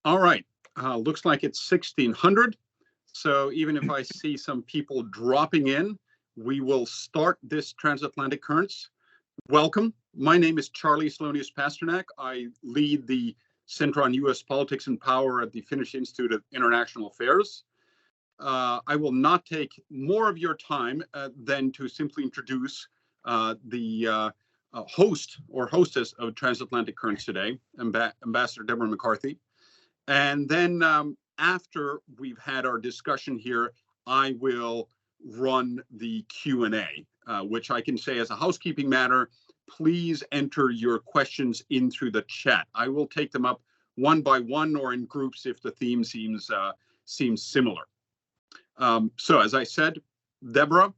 All right. Looks like it's 1600. So even if I see some people dropping in, we will start this Transatlantic Currents. Welcome. My name is Charly Salonius-Pasternak. I lead the Center on U.S. Politics and Power at the Finnish Institute of International Affairs. I will not take more of your time than to simply introduce the host or hostess of Transatlantic Currents today, Ambassador Deborah McCarthy. And then after we've had our discussion here, I will run the Q&A, which I can say as a housekeeping matter, please enter your questions in through the chat. I will take them up one by one or in groups if the theme seems similar. So as I said, Deborah,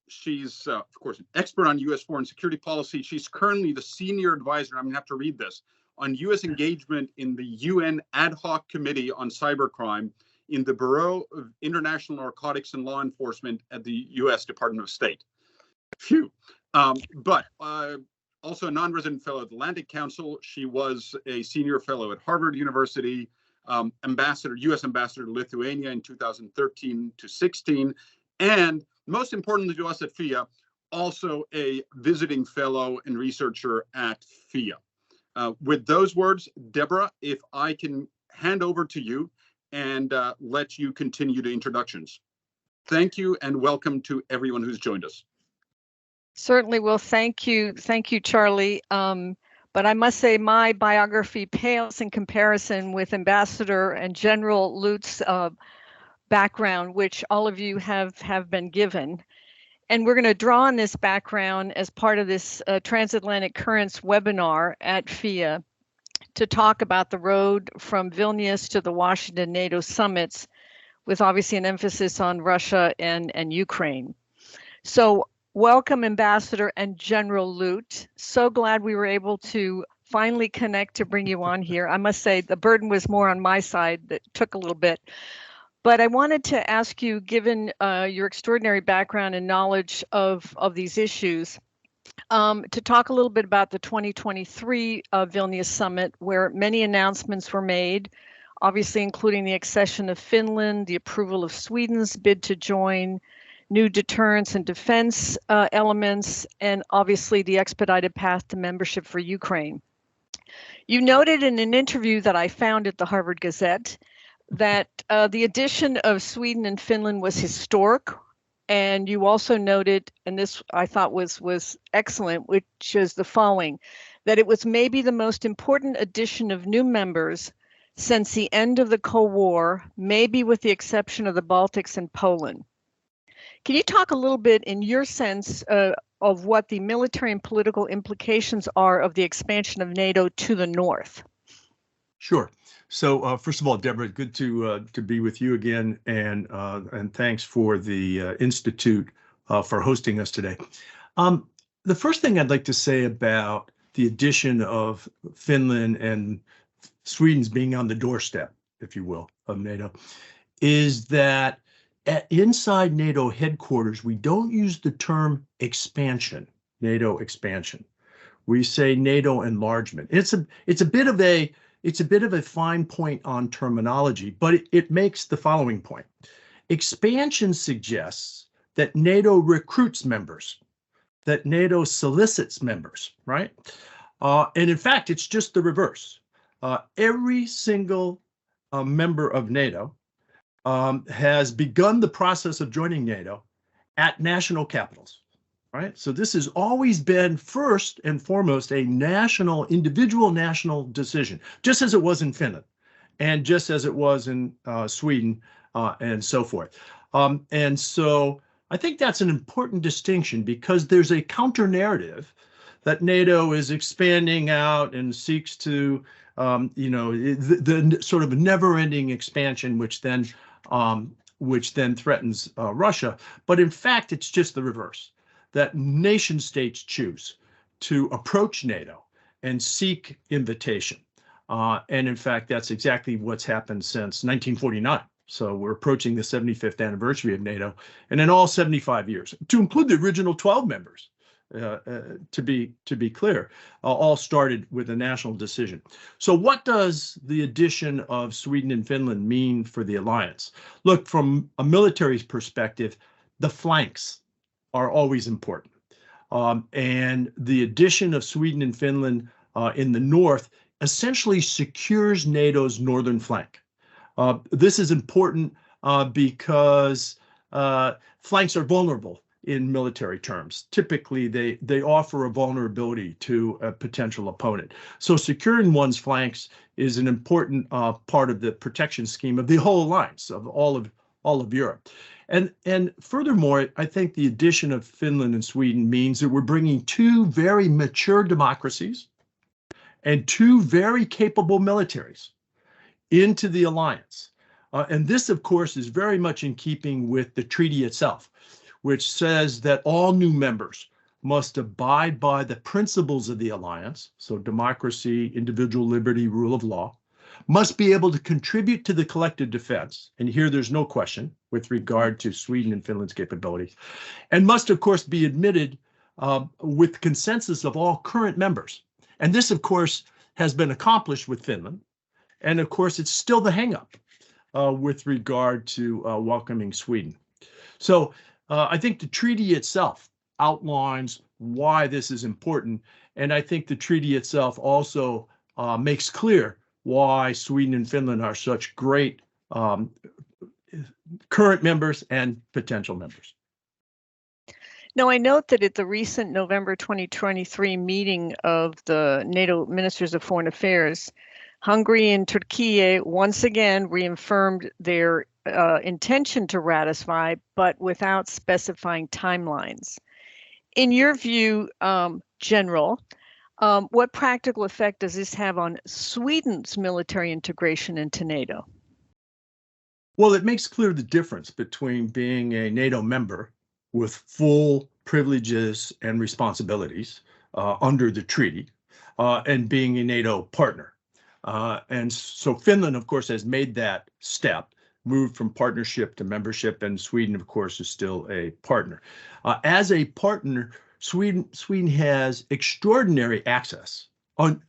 she's, of course, an expert on U.S. foreign security policy. She's currently the senior advisor, I'm going to have to read this, on U.S. engagement in the UN Ad Hoc Committee on Cybercrime in the Bureau of International Narcotics and Law Enforcement at the U.S. Department of State. Phew. But also a non-resident fellow at the Atlantic Council. She was a senior fellow at Harvard University, U.S. ambassador to Lithuania in 2013 to 16, and most importantly to us at FIIA, also a visiting fellow and researcher at FIIA. With those words, Deborah, if I can hand over to you and let you continue the introductions. Thank you and welcome to everyone who's joined us. Certainly. Well, thank you, Charly. But I must say my biography pales in comparison with Ambassador and General Lute's background, which all of you have been given. And we're going to draw on this background as part of this Transatlantic Currents webinar at FIIA to talk about the road from Vilnius to the Washington NATO summits, with obviously an emphasis on Russia and Ukraine. So welcome, Ambassador and General Lute. So glad we were able to finally connect to bring you on here. I must say the burden was more on my side. That took a little bit. But I wanted to ask you, given your extraordinary background and knowledge of these issues, to talk a little bit about the 2023 Vilnius summit, where many announcements were made, obviously including the accession of Finland, the approval of Sweden's bid to join, new deterrence and defense elements, and obviously the expedited path to membership for Ukraine. You noted in an interview that I found at the Harvard Gazette that the addition of Sweden and Finland was historic, and you also noted, and this I thought was excellent, which is the following, that it was maybe the most important addition of new members since the end of the Cold War, maybe with the exception of the Baltics and Poland. Can you talk a little bit in your sense of what the military and political implications are of the expansion of NATO to the north? Sure. So first of all, Deborah, good to be with you again, and thanks for the Institute for hosting us today. The first thing I'd like to say about the addition of Finland and Sweden's being on the doorstep, if you will, of NATO, is that inside NATO headquarters, we don't use the term expansion, NATO expansion. We say NATO enlargement. It's a bit of a fine point on terminology, but it makes the following point. Expansion suggests that NATO recruits members, that NATO solicits members, right? And in fact, it's just the reverse. Every single member of NATO has begun the process of joining NATO at national capitals, right? So this has always been first and foremost a individual national decision, just as it was in Finland and just as it was in Sweden and so forth. And so I think that's an important distinction, because there's a counter narrative that NATO is expanding out and seeks to, the sort of never-ending expansion, which then threatens Russia. But in fact, it's just the reverse, that nation states choose to approach NATO and seek invitation. And in fact, that's exactly what's happened since 1949. So we're approaching the 75th anniversary of NATO, and in all 75 years, to include the original 12 members, to be clear, all started with a national decision. So what does the addition of Sweden and Finland mean for the alliance? Look, from a military perspective, the flanks are always important. And the addition of Sweden and Finland in the north essentially secures NATO's northern flank. This is important because flanks are vulnerable in military terms. Typically, they offer a vulnerability to a potential opponent. So securing one's flanks is an important part of the protection scheme of the whole alliance, of all of Europe. And furthermore, I think the addition of Finland and Sweden means that we're bringing two very mature democracies and two very capable militaries into the alliance. And this, of course, is very much in keeping with the treaty itself, which says that all new members must abide by the principles of the alliance, so democracy, individual liberty, rule of law, must be able to contribute to the collective defense, and here there's no question with regard to Sweden and Finland's capabilities, and must, of course, be admitted with consensus of all current members. And this, of course, has been accomplished with Finland, and of course, it's still the hang-up with regard to welcoming Sweden. So I think the treaty itself outlines why this is important, and I think the treaty itself also makes clear why Sweden and Finland are such great current members and potential members. Now, I note that at the recent November 2023 meeting of the NATO Ministers of Foreign Affairs, Hungary and Turkey once again reaffirmed their intention to ratify, but without specifying timelines. In your view, General, what practical effect does this have on Sweden's military integration into NATO? Well, it makes clear the difference between being a NATO member with full privileges and responsibilities under the treaty and being a NATO partner. And so Finland, of course, has made that step, moved from partnership to membership, and Sweden, of course, is still a partner. As a partner, Sweden has extraordinary access,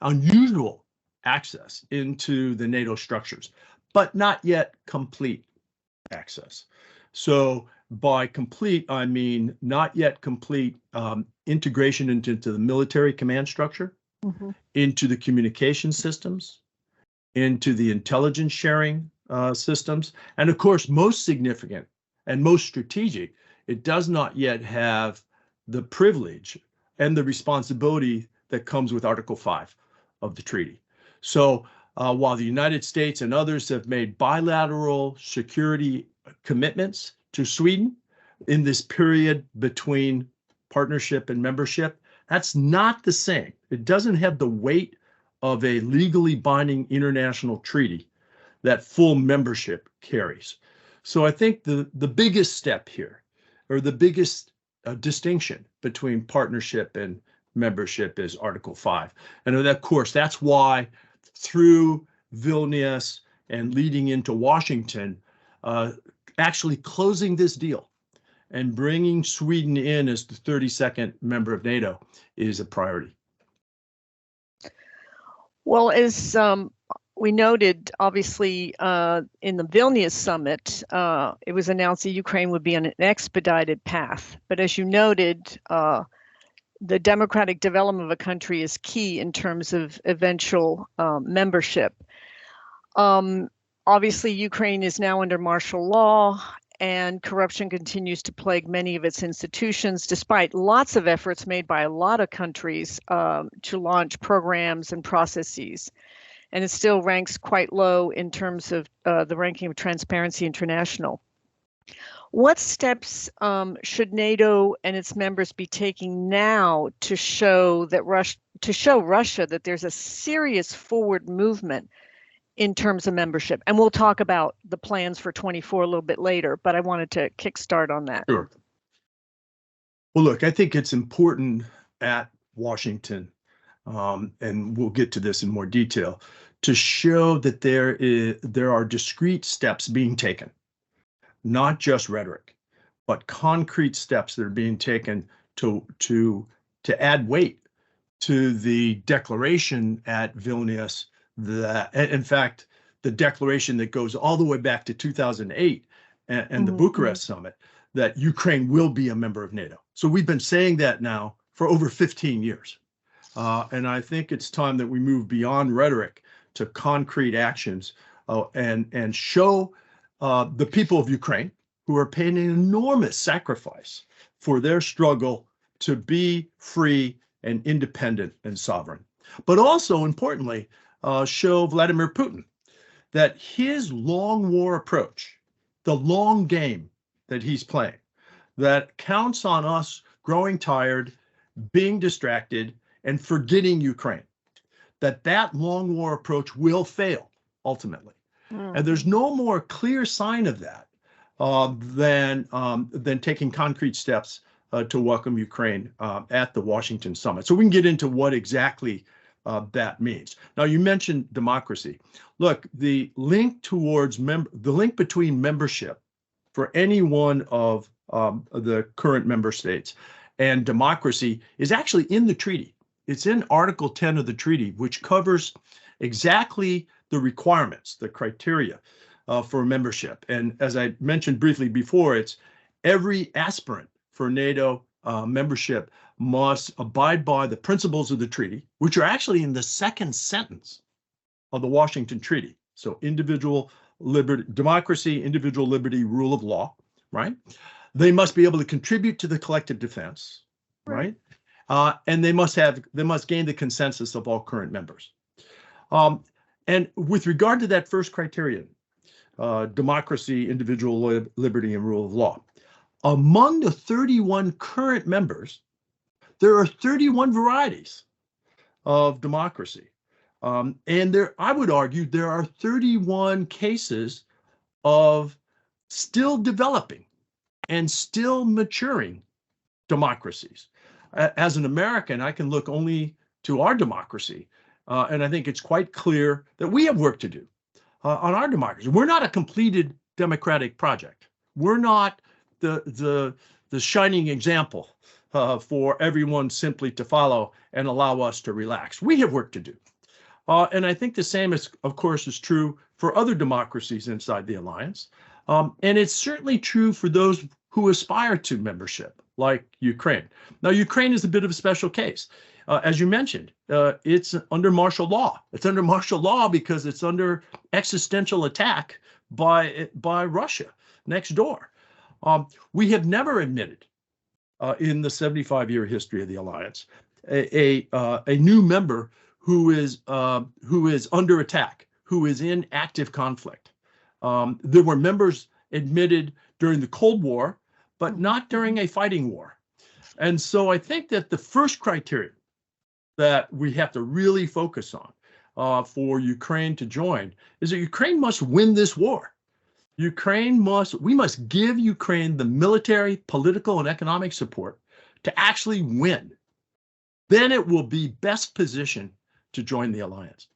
unusual access into the NATO structures, but not yet complete access. So by complete, I mean not yet complete integration into the military command structure, into the communication systems, into the intelligence sharing systems, and of course, most significant and most strategic, it does not yet have the privilege and the responsibility that comes with Article 5 of the treaty. So while the United States and others have made bilateral security commitments to Sweden in this period between partnership and membership, that's not the same. It doesn't have the weight of a legally binding international treaty that full membership carries. So I think the biggest step here, or the biggest distinction between partnership and membership, is Article 5. And of course, that's why through Vilnius and leading into Washington, actually closing this deal and bringing Sweden in as the 32nd member of NATO is a priority. Well, as we noted, obviously, in the Vilnius summit, it was announced that Ukraine would be on an expedited path. But as you noted, the democratic development of a country is key in terms of eventual membership. Obviously, Ukraine is now under martial law, and corruption continues to plague many of its institutions, despite lots of efforts made by a lot of countries to launch programs and processes. And it still ranks quite low in terms of the ranking of Transparency International. What steps should NATO and its members be taking now to show that Russia that there's a serious forward movement in terms of membership? And we'll talk about the plans for 24 a little bit later, but I wanted to kickstart on that. Sure. Well, look, I think it's important at Washington, and we'll get to this in more detail, to show that there are discrete steps being taken, not just rhetoric, but concrete steps that are being taken to to add weight to the declaration at Vilnius, that, in fact, the declaration that goes all the way back to 2008 and the Bucharest summit, that Ukraine will be a member of NATO. So we've been saying that now for over 15 years. And I think it's time that we move beyond rhetoric to concrete actions and show the people of Ukraine, who are paying an enormous sacrifice for their struggle to be free and independent and sovereign. But also, importantly, show Vladimir Putin that his long war approach, the long game that he's playing, that counts on us growing tired, being distracted, and forgetting Ukraine, that long war approach will fail ultimately. And there's no more clear sign of that than taking concrete steps to welcome Ukraine at the Washington summit. So we can get into what exactly that means. Now, you mentioned democracy. Look, the link between membership for any one of the current member states and democracy is actually in the treaty. It's in Article 10 of the treaty, which covers exactly the requirements, the criteria for membership. And as I mentioned briefly before, it's every aspirant for NATO membership must abide by the principles of the treaty, which are actually in the second sentence of the Washington Treaty. So individual liberty, democracy, individual liberty, rule of law, right? They must be able to contribute to the collective defense, right? And they must gain the consensus of all current members. And with regard to that first criterion, democracy, individual liberty, and rule of law, among the 31 current members, there are 31 varieties of democracy. And I would argue there are 31 cases of still developing and still maturing democracies. As an American, I can look only to our democracy. And I think it's quite clear that we have work to do on our democracy. We're not a completed democratic project. We're not the shining example for everyone simply to follow and allow us to relax. We have work to do. And I think the same, of course, is true for other democracies inside the alliance. And it's certainly true for those who aspire to membership, like Ukraine. Now, Ukraine is a bit of a special case. As you mentioned, it's under martial law. It's under martial law because it's under existential attack by Russia next door. We have never admitted in the 75-year history of the alliance a new member who is under attack, who is in active conflict. There were members admitted during the Cold War, but not during a fighting war. And so I think that the first criterion that we have to really focus on for Ukraine to join is that Ukraine must win this war. We must give Ukraine the military, political, and economic support to actually win. Then it will be best positioned to join the alliance.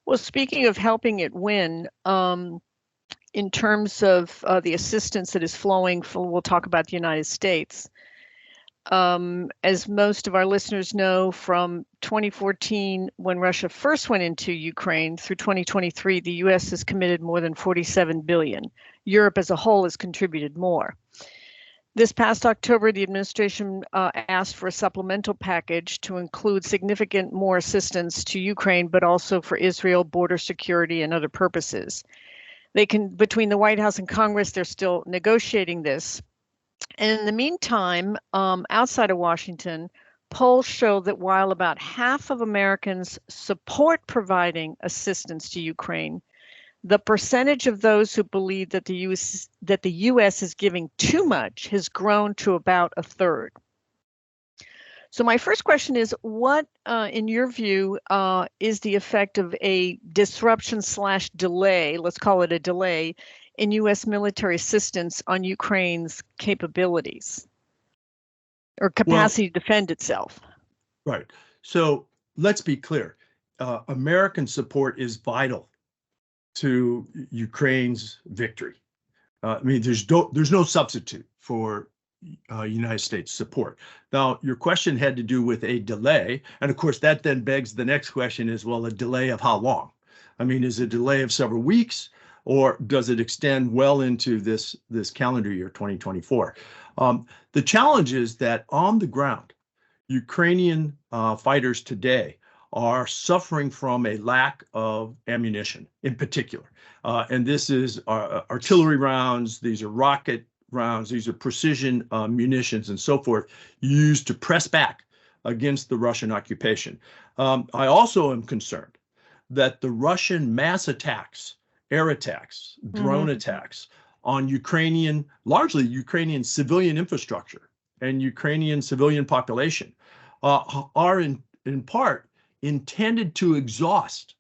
Well, speaking of helping it win, in terms of the assistance that is flowing, we'll talk about the United States. As most of our listeners know, from 2014, when Russia first went into Ukraine, through 2023, the U.S. has committed more than $47 billion. Europe as a whole has contributed more. This past October, the administration asked for a supplemental package to include significant more assistance to Ukraine, but also for Israel, border security, and other purposes. Between the White House and Congress, they're still negotiating this. And in the meantime, outside of Washington, polls show that while about half of Americans support providing assistance to Ukraine, the percentage of those who believe that the U.S. is giving too much has grown to about a third. So my first question is, what, in your view, is the effect of a disruption/delay, let's call it a delay, in U.S. military assistance on Ukraine's capabilities or capacity to defend itself? Right. So let's be clear. American support is vital to Ukraine's victory. I mean, there's no substitute for United States support. Now, your question had to do with a delay. And of course, that then begs the next question is, well, a delay of how long? I mean, is it a delay of several weeks, or does it extend well into this calendar year, 2024? The challenge is that on the ground, Ukrainian fighters today are suffering from a lack of ammunition in particular. And this is artillery rounds, these are rocket rounds, these are precision munitions and so forth used to press back against the Russian occupation. I also am concerned that the Russian mass attacks, air attacks, drone attacks on largely Ukrainian civilian infrastructure and Ukrainian civilian population are in part intended to exhaust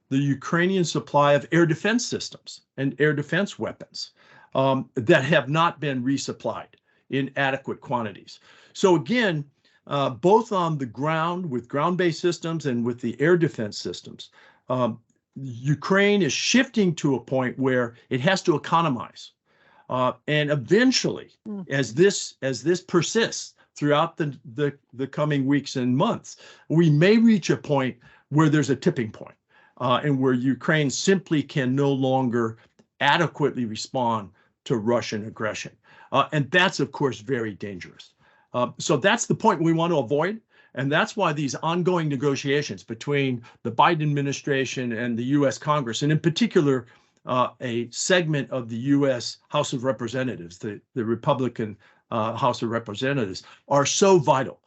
the Ukrainian supply of air defense systems and air defense weapons that have not been resupplied in adequate quantities. So again, both on the ground with ground-based systems and with the air defense systems, Ukraine is shifting to a point where it has to economize. And eventually, as this persists throughout the coming weeks and months, we may reach a point where there's a tipping point and where Ukraine simply can no longer adequately respond to Russian aggression. And that's, of course, very dangerous. So that's the point we want to avoid. And that's why these ongoing negotiations between the Biden administration and the U.S. Congress, and in particular, a segment of the U.S. House of Representatives, the Republican House of Representatives, are so vital.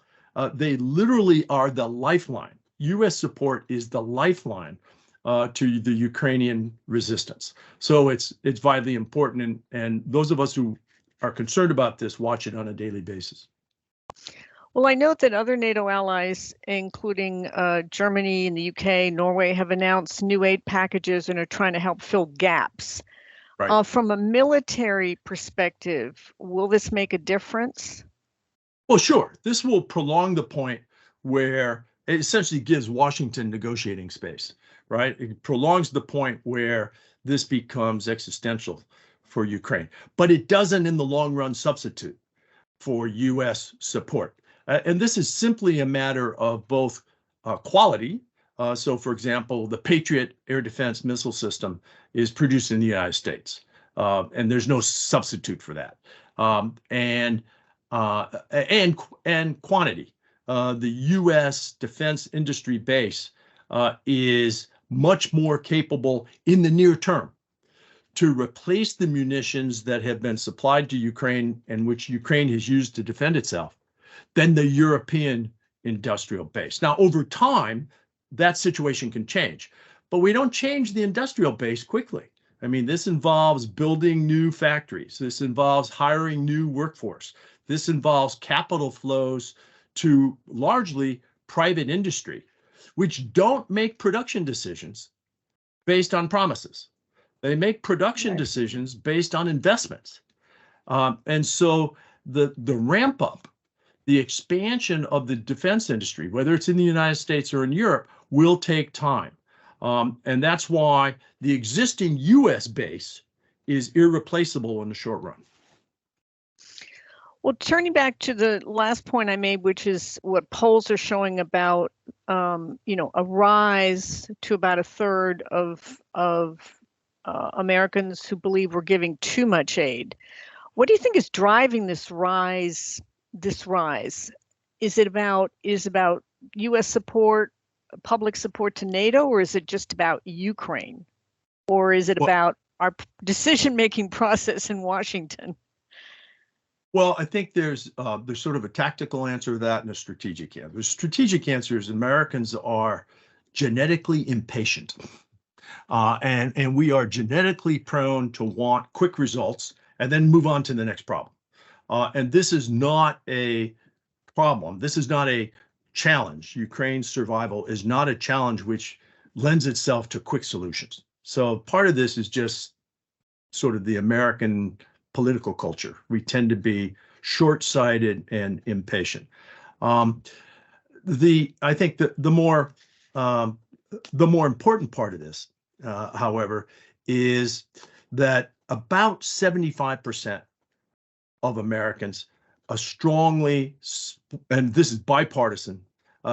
They literally are the lifeline. U.S. support is the lifeline to the Ukrainian resistance. So it's vitally important, and those of us who are concerned about this watch it on a daily basis. Well, I note that other NATO allies, including Germany and the UK, Norway, have announced new aid packages and are trying to help fill gaps. Right. From a military perspective, will this make a difference? Well, sure. This will prolong the point where it essentially gives Washington negotiating space, right? It prolongs the point where this becomes existential for Ukraine. But it doesn't, in the long run, substitute for U.S. support. And this is simply a matter of both quality. So, for example, the Patriot air defense missile system is produced in the United States, and there's no substitute for that. And quantity. The U.S. defense industry base is much more capable in the near term to replace the munitions that have been supplied to Ukraine and which Ukraine has used to defend itself than the European industrial base. Now, over time, that situation can change, but we don't change the industrial base quickly. I mean, this involves building new factories. This involves hiring new workforce. This involves capital flows to largely private industry, which don't make production decisions based on promises. They make production decisions based on investments. And so the ramp up, the expansion of the defense industry, whether it's in the United States or in Europe, will take time. And that's why the existing U.S. base is irreplaceable in the short run. Well, turning back to the last point I made, which is what polls are showing about, a rise to about a third of Americans who believe we're giving too much aid. What do you think is driving this rise? Is it about U.S. support, public support to NATO, or is it just about Ukraine, or is it about our decision-making process in Washington? Well, I think there's sort of a tactical answer to that and a strategic answer. The strategic answer is Americans are genetically impatient, and we are genetically prone to want quick results and then move on to the next problem. And this is not a problem. This is not a challenge. Ukraine's survival is not a challenge which lends itself to quick solutions. So part of this is just sort of the American political culture. We tend to be short-sighted and impatient. I think that the more important part of this, however, is that about 75% of Americans strongly, and this is bipartisan,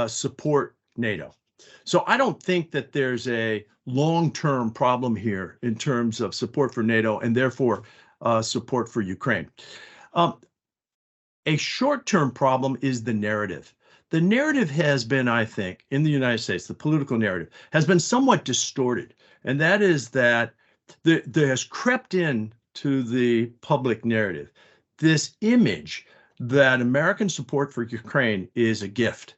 support NATO. So I don't think that there's a long-term problem here in terms of support for NATO and therefore support for Ukraine. A short-term problem is the narrative. The narrative has been, I think, in the United States, the political narrative has been somewhat distorted. And that is that there has crept in to the public narrative this image that American support for Ukraine is a gift.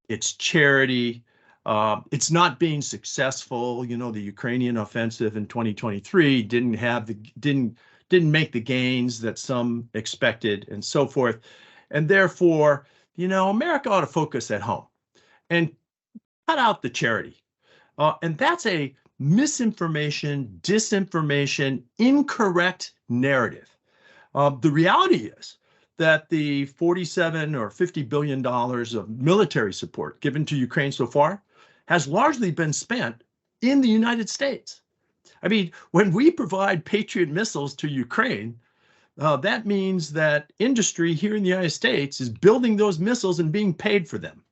It's charity. It's not being successful. You know, the Ukrainian offensive in 2023 didn't make the gains that some expected, and so forth. And therefore, you know, America ought to focus at home and cut out the charity. And that's a misinformation, disinformation, incorrect narrative. The reality is that the $47 or $50 billion of military support given to Ukraine so far has largely been spent in the United States. I mean, when we provide Patriot missiles to Ukraine, that means that industry here in the United States is building those missiles and being paid for them.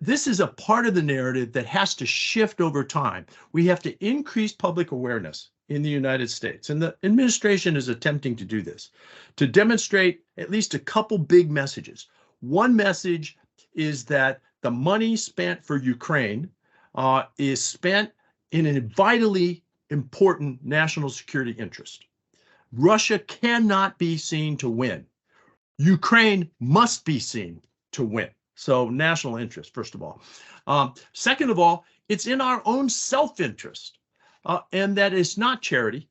This is a part of the narrative that has to shift over time. We have to increase public awareness in the United States. And the administration is attempting to do this, to demonstrate at least a couple big messages. One message is that the money spent for Ukraine is spent in a vitally important national security interest. Russia cannot be seen to win. Ukraine must be seen to win. So national interest, first of all. Second of all, it's in our own self-interest, and that is not charity.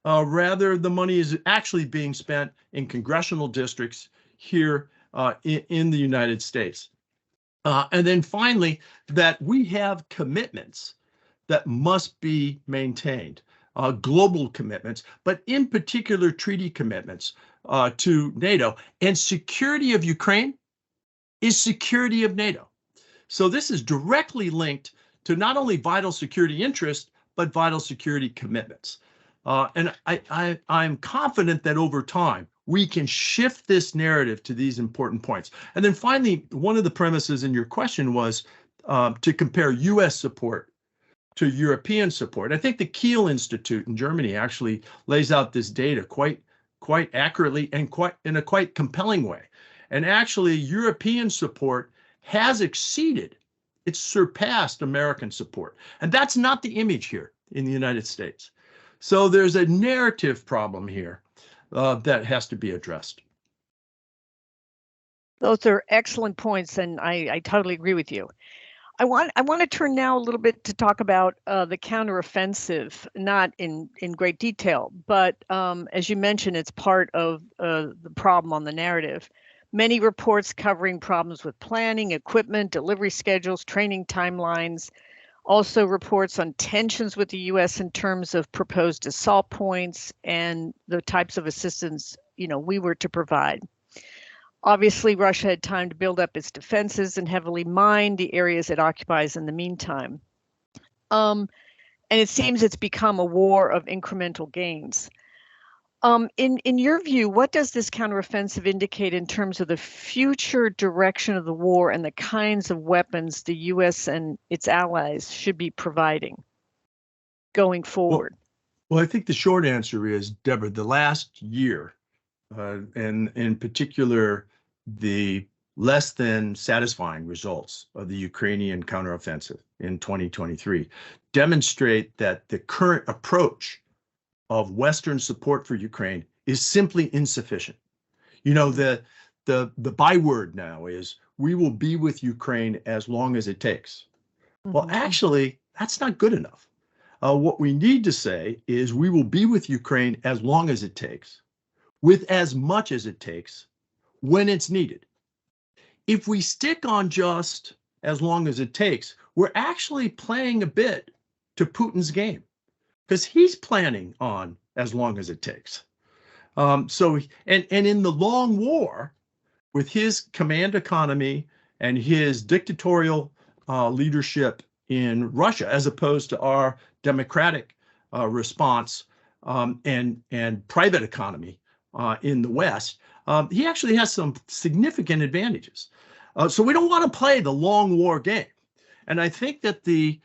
Rather, the money is actually being spent in congressional districts here in the United States. And then finally, that we have commitments that must be maintained, global commitments, but in particular treaty commitments to NATO. And security of Ukraine is security of NATO. So this is directly linked to not only vital security interest, but vital security commitments. And I'm confident that over time, we can shift this narrative to these important points. And then finally, one of the premises in your question was to compare US support to European support. I think the Kiel Institute in Germany actually lays out this data quite accurately and in a quite compelling way. And actually, European support has exceeded, it's surpassed American support. And that's not the image here in the United States. So there's a narrative problem here that has to be addressed. Those are excellent points, and I totally agree with you. I want to turn now a little bit to talk about the counteroffensive, not in great detail, but as you mentioned, it's part of the problem on the narrative. Many reports covering problems with planning, equipment, delivery schedules, training timelines. Also reports on tensions with the U.S. in terms of proposed assault points and the types of assistance, we were to provide. Obviously, Russia had time to build up its defenses and heavily mine the areas it occupies in the meantime. And it seems it's become a war of incremental gains. In your view, what does this counteroffensive indicate in terms of the future direction of the war and the kinds of weapons the U.S. and its allies should be providing going forward? Well, I think the short answer is, Deborah, the last year, and in particular, the less than satisfying results of the Ukrainian counteroffensive in 2023 demonstrate that the current approach of Western support for Ukraine is simply insufficient. The byword now is, we will be with Ukraine as long as it takes. Mm-hmm. Well, actually, that's not good enough. What we need to say is, we will be with Ukraine as long as it takes, with as much as it takes, when it's needed. If we stick on just as long as it takes, we're actually playing a bit to Putin's game, because he's planning on as long as it takes. And in the long war, with his command economy and his dictatorial leadership in Russia, as opposed to our democratic response and private economy in the West, he actually has some significant advantages. So we don't want to play the long war game. And I think that the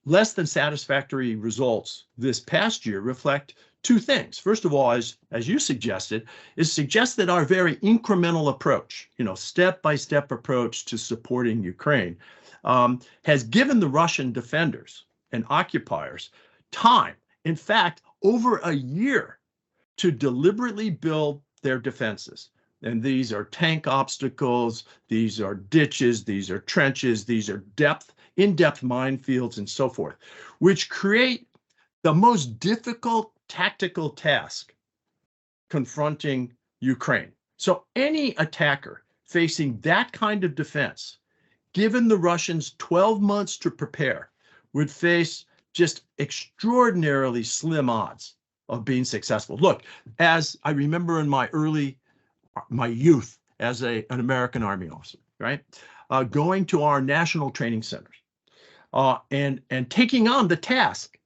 less than satisfactory results this past year reflect two things. First of all, as you suggested, suggest that our very incremental approach, step-by-step approach to supporting Ukraine, has given the Russian defenders and occupiers time, in fact, over a year, to deliberately build their defenses. And these are tank obstacles, these are ditches, these are trenches, these are in-depth minefields and so forth, which create the most difficult tactical task confronting Ukraine. So any attacker facing that kind of defense, given the Russians 12 months to prepare, would face just extraordinarily slim odds of being successful. Look, as I remember in my youth as an American Army officer, right? Going to our national training centers and taking on the task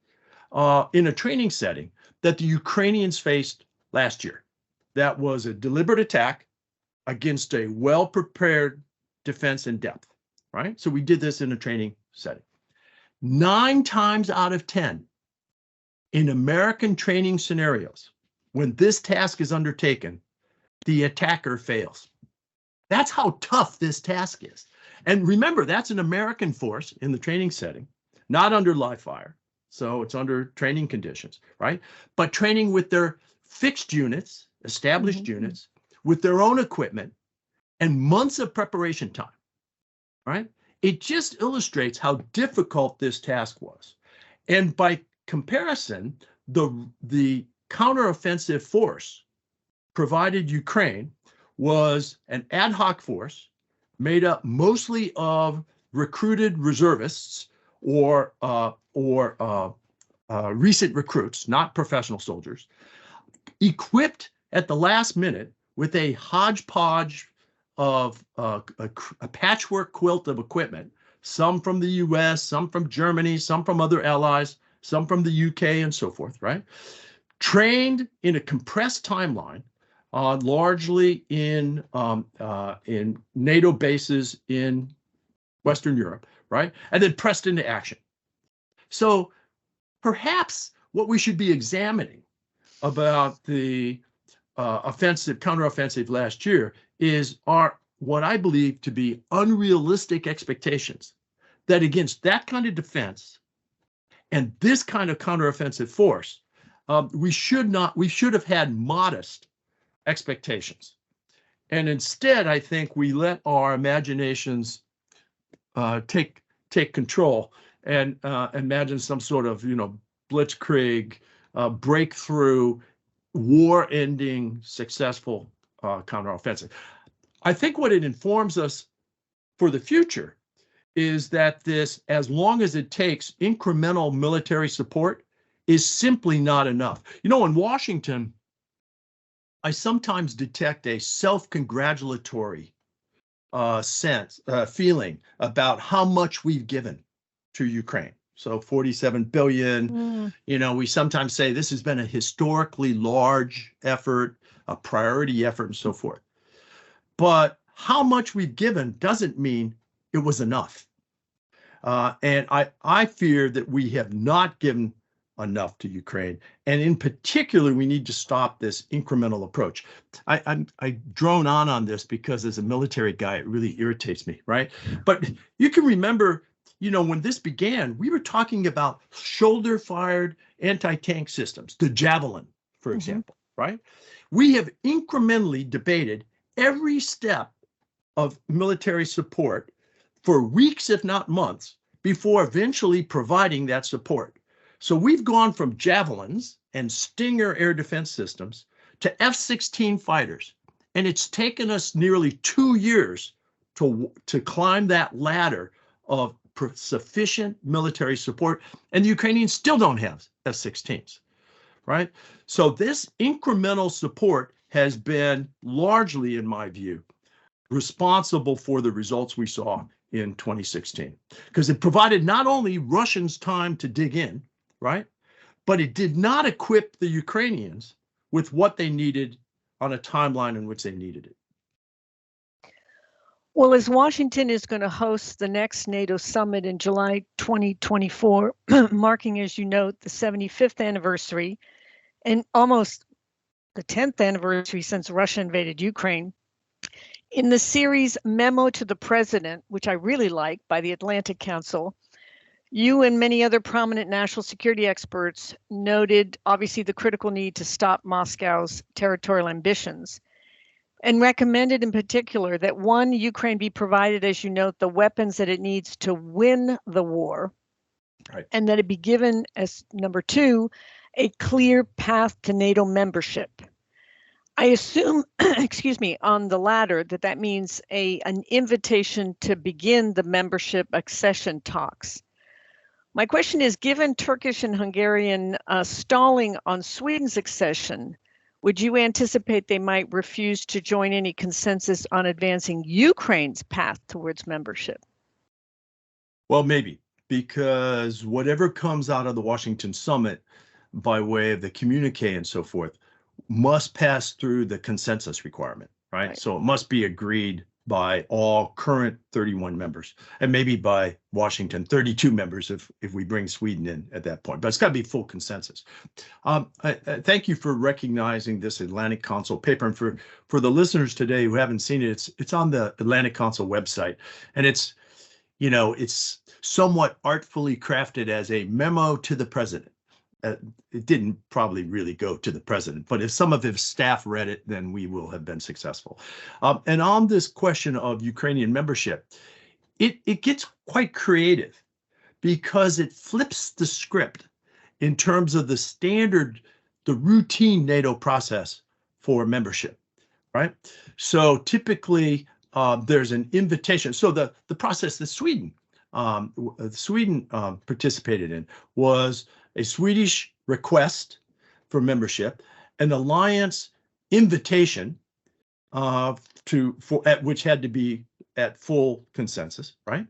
in a training setting that the Ukrainians faced last year. That was a deliberate attack against a well-prepared defense in depth, right? So we did this in a training setting. 9 times out of 10 in American training scenarios, when this task is undertaken, the attacker fails. That's how tough this task is. And remember, that's an American force in the training setting, not under live fire. So it's under training conditions, right? But training with their fixed units, established units, with their own equipment, and months of preparation time, right? It just illustrates how difficult this task was. And by comparison, the counteroffensive force provided Ukraine was an ad hoc force made up mostly of recruited reservists or recent recruits, not professional soldiers, equipped at the last minute with a hodgepodge of a patchwork quilt of equipment, some from the US, some from Germany, some from other allies, some from the UK and so forth, right? Trained in a compressed timeline, largely in NATO bases in Western Europe, right? And then pressed into action. So perhaps what we should be examining about the counteroffensive last year are what I believe to be unrealistic expectations that against that kind of defense and this kind of counteroffensive force, we should have had modest expectations. And instead, I think we let our imaginations take control and imagine some sort of, blitzkrieg, breakthrough, war-ending, successful counteroffensive. I think what it informs us for the future is that this, as long as it takes incremental military support, is simply not enough. In Washington, I sometimes detect a self-congratulatory feeling about how much we've given to Ukraine. So 47 billion, we sometimes say this has been a historically large effort, a priority effort and so forth. But how much we've given doesn't mean it was enough. And I fear that we have not given enough to Ukraine. And in particular, we need to stop this incremental approach. I drone on this because as a military guy, it really irritates me, right? But you can remember, when this began, we were talking about shoulder-fired anti-tank systems, the Javelin, for example, right? We have incrementally debated every step of military support for weeks, if not months, before eventually providing that support. So we've gone from Javelins and Stinger air defense systems to F-16 fighters, and it's taken us nearly 2 years to climb that ladder of sufficient military support, and the Ukrainians still don't have F-16s, right? So this incremental support has been largely, in my view, responsible for the results we saw in 2016, because it provided not only Russians time to dig in, right, but it did not equip the Ukrainians with what they needed on a timeline in which they needed it. Well, as Washington is going to host the next NATO summit in July 2024, marking, as you note, the 75th anniversary and almost the 10th anniversary since Russia invaded Ukraine, in the series Memo to the President, which I really like, by the Atlantic Council, you and many other prominent national security experts noted, obviously, the critical need to stop Moscow's territorial ambitions, and recommended in particular that one, Ukraine be provided, as you note, the weapons that it needs to win the war, right, and that it be given, as number two, a clear path to NATO membership. I assume, excuse me, on the latter, that means an invitation to begin the membership accession talks. My question is, given Turkish and Hungarian stalling on Sweden's accession, would you anticipate they might refuse to join any consensus on advancing Ukraine's path towards membership? Well, maybe, because whatever comes out of the Washington summit by way of the communique and so forth must pass through the consensus requirement, right? So it must be agreed by all current 31 members, and maybe by Washington 32 members if we bring Sweden in at that point. But it's got to be full consensus. Thank you for recognizing this Atlantic Council paper, and for the listeners today who haven't seen it, it's on the Atlantic Council website, and it's somewhat artfully crafted as a memo to the president. It didn't probably really go to the president, but if some of his staff read it, then we will have been successful. And on this question of Ukrainian membership, it gets quite creative because it flips the script in terms of the routine NATO process for membership, right? So typically there's an invitation. So the process that Sweden participated in was a Swedish request for membership, an alliance invitation which had to be at full consensus, right?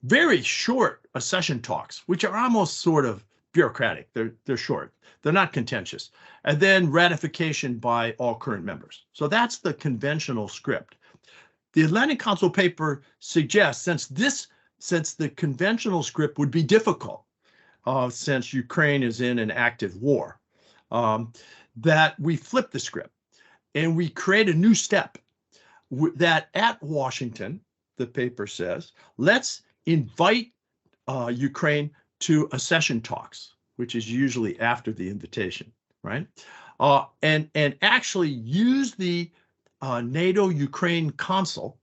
Very short accession talks, which are almost sort of bureaucratic. They're short. They're not contentious. And then ratification by all current members. So that's the conventional script. The Atlantic Council paper suggests, since the conventional script would be difficult, since Ukraine is in an active war, that we flip the script and we create a new step that at Washington, the paper says, let's invite Ukraine to accession talks, which is usually after the invitation, right? And actually use the NATO-Ukraine Council,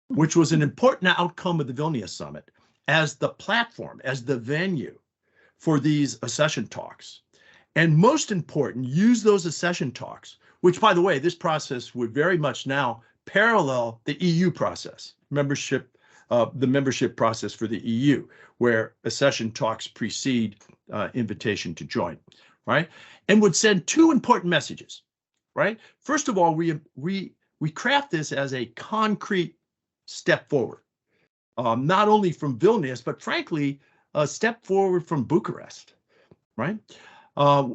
which was an important outcome of the Vilnius summit, as the platform, as the venue for these accession talks. And most important, use those accession talks, which, by the way, this process would very much now parallel the EU process, the membership process for the EU, where accession talks precede invitation to join, right? And would send two important messages, right? First of all, we craft this as a concrete step forward, not only from Vilnius, but frankly, a step forward from Bucharest, right,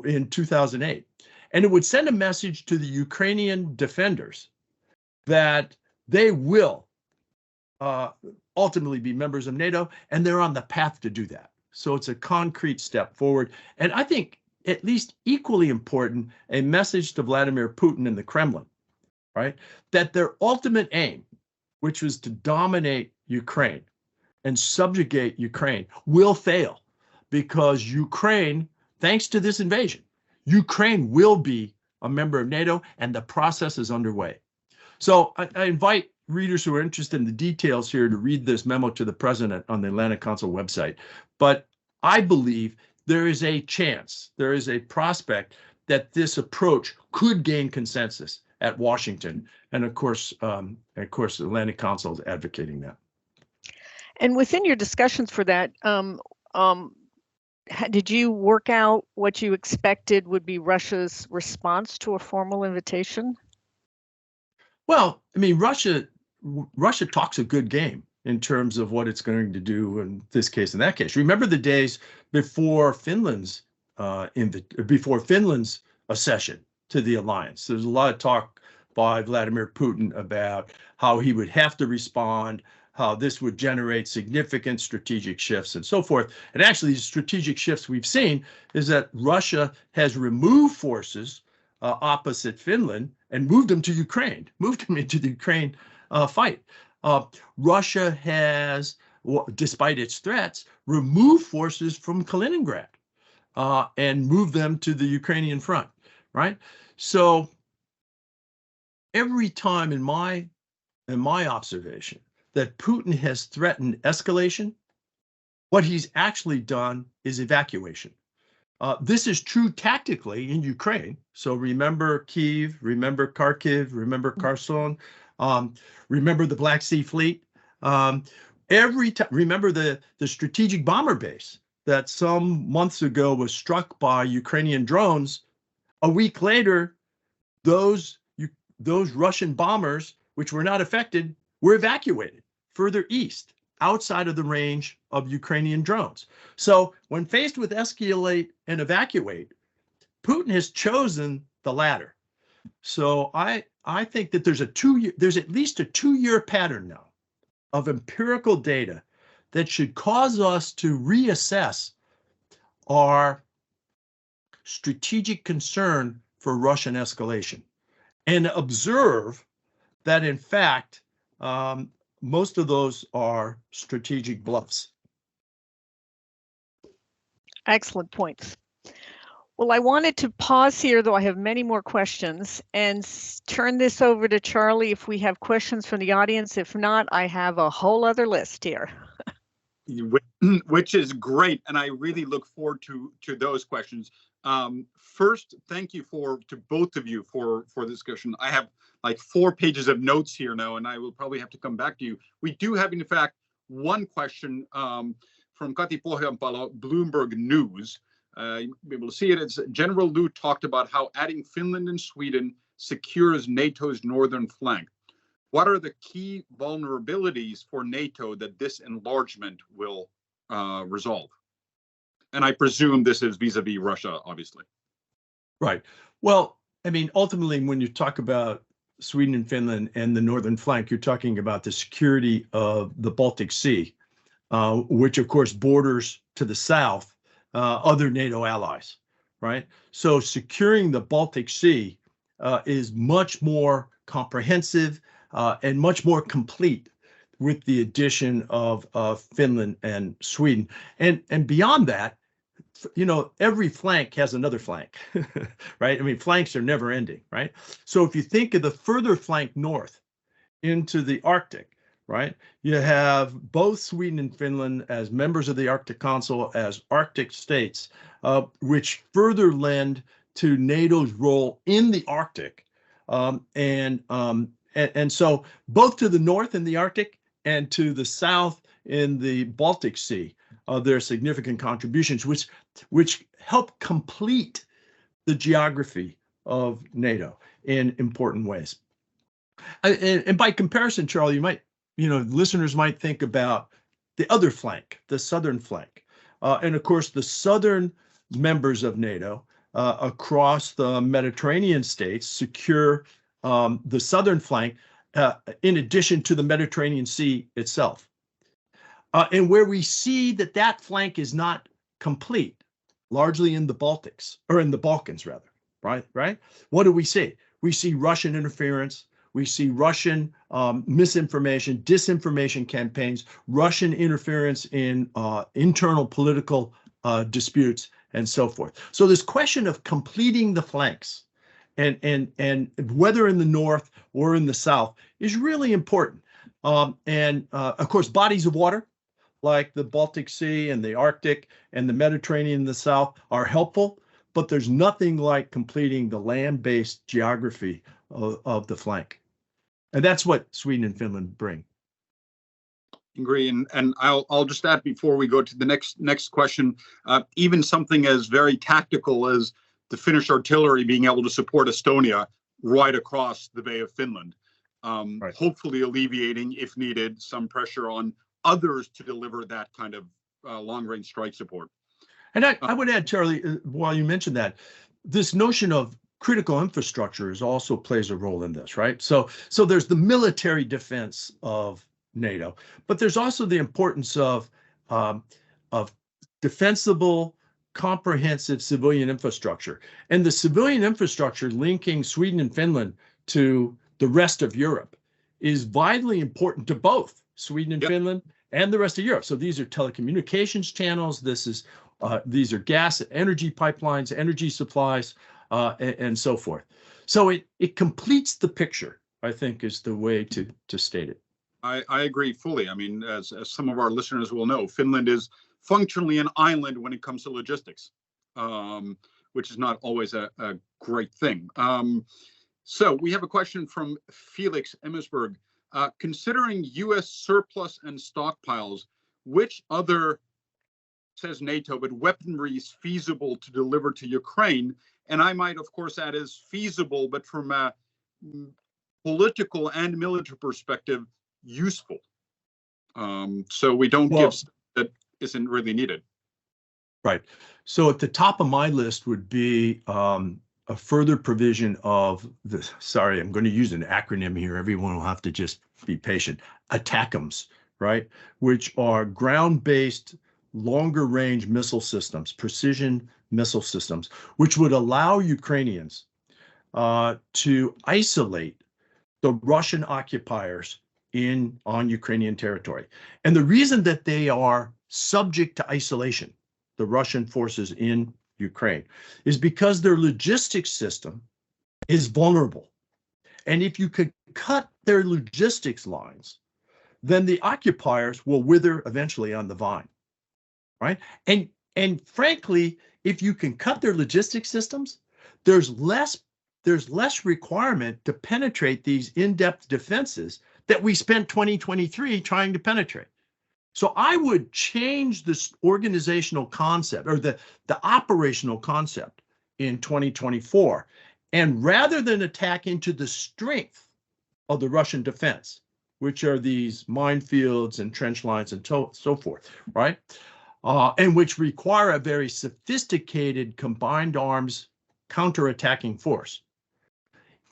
in 2008. And it would send a message to the Ukrainian defenders that they will ultimately be members of NATO, and they're on the path to do that. So it's a concrete step forward. And I think, at least equally important, a message to Vladimir Putin and the Kremlin, right, that their ultimate aim, which was to dominate Ukraine and subjugate Ukraine, will fail, because Ukraine, thanks to this invasion, Ukraine will be a member of NATO, and the process is underway. So I invite readers who are interested in the details here to read this memo to the president on the Atlantic Council website. But I believe there is a chance, there is a prospect that this approach could gain consensus at Washington. And of course, the Atlantic Council is advocating that. And within your discussions for that, did you work out what you expected would be Russia's response to a formal invitation? Well, I mean, Russia talks a good game in terms of what it's going to do in this case and that case. Remember the days before Finland's accession to the alliance. There's a lot of talk by Vladimir Putin about how he would have to respond, how this would generate significant strategic shifts and so forth. And actually, the strategic shifts we've seen is that Russia has removed forces opposite Finland and moved them to Ukraine, moved them into the Ukraine fight. Russia has, despite its threats, removed forces from Kaliningrad and moved them to the Ukrainian front, right? So every time in my observation that Putin has threatened escalation, what he's actually done is evacuation. This is true tactically in Ukraine. So remember Kyiv, remember Kharkiv, remember Kherson, remember the Black Sea Fleet. Every time, remember the strategic bomber base that some months ago was struck by Ukrainian drones. A week later, those Russian bombers, which were not affected, were evacuated further east, outside of the range of Ukrainian drones. So when faced with escalate and evacuate, Putin has chosen the latter. So I think that there's at least a 2-year pattern now of empirical data that should cause us to reassess our strategic concern for Russian escalation and observe that, in fact, most of those are strategic bluffs. Excellent points. Well, I wanted to pause here, though I have many more questions, and turn this over to Charlie if we have questions from the audience. If not, I have a whole other list here. Which is great, and I really look forward to those questions. First, thank you to both of you for the discussion. I have like 4 pages of notes here now, and I will probably have to come back to you. We do have, in fact, one question from Kati Pohjanpalo, Bloomberg News. You'll be able to see it. It's General Lute talked about how adding Finland and Sweden secures NATO's northern flank. What are the key vulnerabilities for NATO that this enlargement will resolve? And I presume this is vis-a-vis Russia, obviously. Right. Well, I mean, ultimately, when you talk about Sweden and Finland and the northern flank, you're talking about the security of the Baltic Sea, which, of course, borders to the south other NATO allies, right? So securing the Baltic Sea is much more comprehensive and much more complete with the addition of Finland and Sweden. And beyond that, you know, every flank has another flank, right? I mean, flanks are never ending, right? So if you think of the further flank north into the Arctic, right, you have both Sweden and Finland as members of the Arctic Council, as Arctic states, which further lend to NATO's role in the Arctic. And so both to the north in the Arctic and to the south in the Baltic Sea, there are significant contributions which help complete the geography of NATO in important ways. And by comparison, Charlie, listeners might think about the other flank, the southern flank. And of course, the southern members of NATO across the Mediterranean states secure the southern flank in addition to the Mediterranean Sea itself. And where we see that flank is not complete, largely in the Baltics, or in the Balkans rather, right? What do we see? We see Russian interference. We see Russian misinformation, disinformation campaigns, Russian interference in internal political disputes, and so forth. So this question of completing the flanks and whether in the north or in the south is really important. And of course, bodies of water like the Baltic Sea and the Arctic and the Mediterranean in the south are helpful, but there's nothing like completing the land-based geography of the flank. And that's what Sweden and Finland bring. Agree, and I'll just add before we go to the next question, even something as very tactical as the Finnish artillery being able to support Estonia right across the Bay of Finland, right. Hopefully alleviating, if needed, some pressure on others to deliver that kind of long-range strike support. And I would add, Charlie, while you mentioned that, this notion of critical infrastructure also plays a role in this, right? So there's the military defense of NATO, but there's also the importance of defensible, comprehensive civilian infrastructure. And the civilian infrastructure linking Sweden and Finland to the rest of Europe is vitally important to both Sweden and Finland and the rest of Europe. So these are telecommunications channels. These are gas, energy pipelines, energy supplies, and so forth. So it completes the picture, I think, is the way to state it. I agree fully. I mean, as some of our listeners will know, Finland is functionally an island when it comes to logistics, which is not always a great thing. So we have a question from Felix Emmersberg. Considering U.S. surplus and stockpiles, which other, says NATO, but weaponry is feasible to deliver to Ukraine? And I might, of course, add is feasible, but from a political and military perspective, useful. So we don't give stuff that isn't really needed. Right. So at the top of my list would be a further provision of the, sorry, I'm going to use an acronym here. Everyone will have to just be patient. ATACMS, right? Which are ground-based, longer range missile systems, precision missile systems, which would allow Ukrainians to isolate the Russian occupiers on Ukrainian territory. And the reason that they are subject to isolation, the Russian forces in Ukraine, is because their logistics system is vulnerable. And if you could cut their logistics lines, then the occupiers will wither eventually on the vine, right? And frankly, if you can cut their logistics systems, there's less requirement to penetrate these in-depth defenses that we spent 2023 trying to penetrate. So I would change this organizational concept or the operational concept in 2024. And rather than attack into the strength of the Russian defense, which are these minefields and trench lines and so forth, right? And which require a very sophisticated combined arms counterattacking force.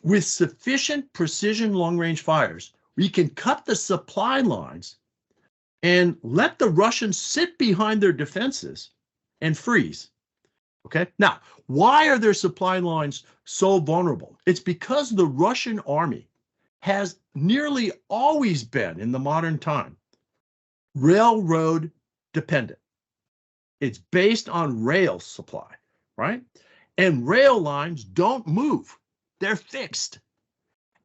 With sufficient precision long-range fires, we can cut the supply lines and let the Russians sit behind their defenses and freeze. Okay. Now, why are their supply lines so vulnerable? It's because the Russian army has nearly always been, in the modern time, railroad dependent. It's based on rail supply, right? And rail lines don't move. They're fixed.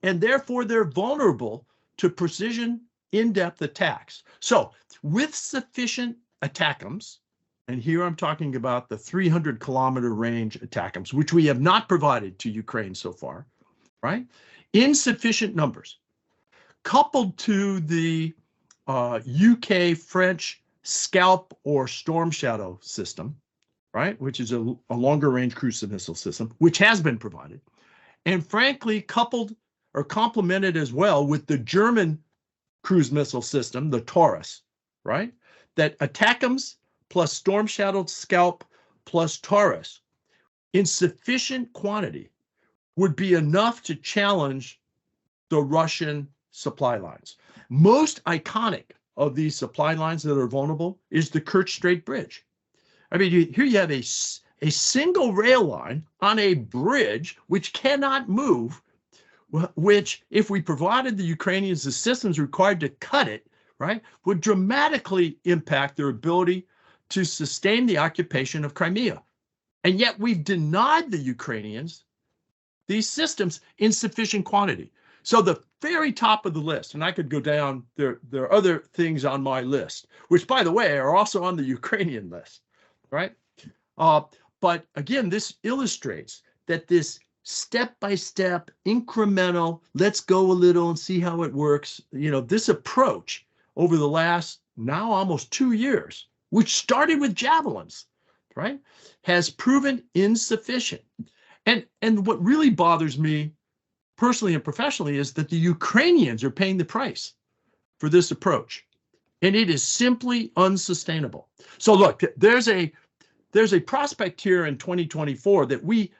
And therefore, they're vulnerable to precision in-depth attacks. So with sufficient ATACMS, and here I'm talking about the 300-kilometer range ATACMS, which we have not provided to Ukraine so far, right? In sufficient numbers, coupled to the UK-French Scalp or Storm Shadow system, right, which is a longer range cruise missile system, which has been provided, and frankly, coupled or complemented as well with the German cruise missile system, the Taurus, right? That ATACMS plus Storm Shadow Scalp plus Taurus in sufficient quantity would be enough to challenge the Russian supply lines. Most iconic of these supply lines that are vulnerable is the Kerch Strait Bridge. I mean, here you have a single rail line on a bridge which cannot move, which, if we provided the Ukrainians the systems required to cut it, right, would dramatically impact their ability to sustain the occupation of Crimea. And yet we've denied the Ukrainians these systems in sufficient quantity. So the very top of the list, and I could go down, there are other things on my list, which, by the way, are also on the Ukrainian list, right? But again, this illustrates that this step-by-step, incremental, let's go a little and see how it works, this approach over the last now almost 2 years, which started with javelins, right, has proven insufficient. And what really bothers me personally and professionally is that the Ukrainians are paying the price for this approach. And it is simply unsustainable. So look, there's a prospect here in 2024 that we,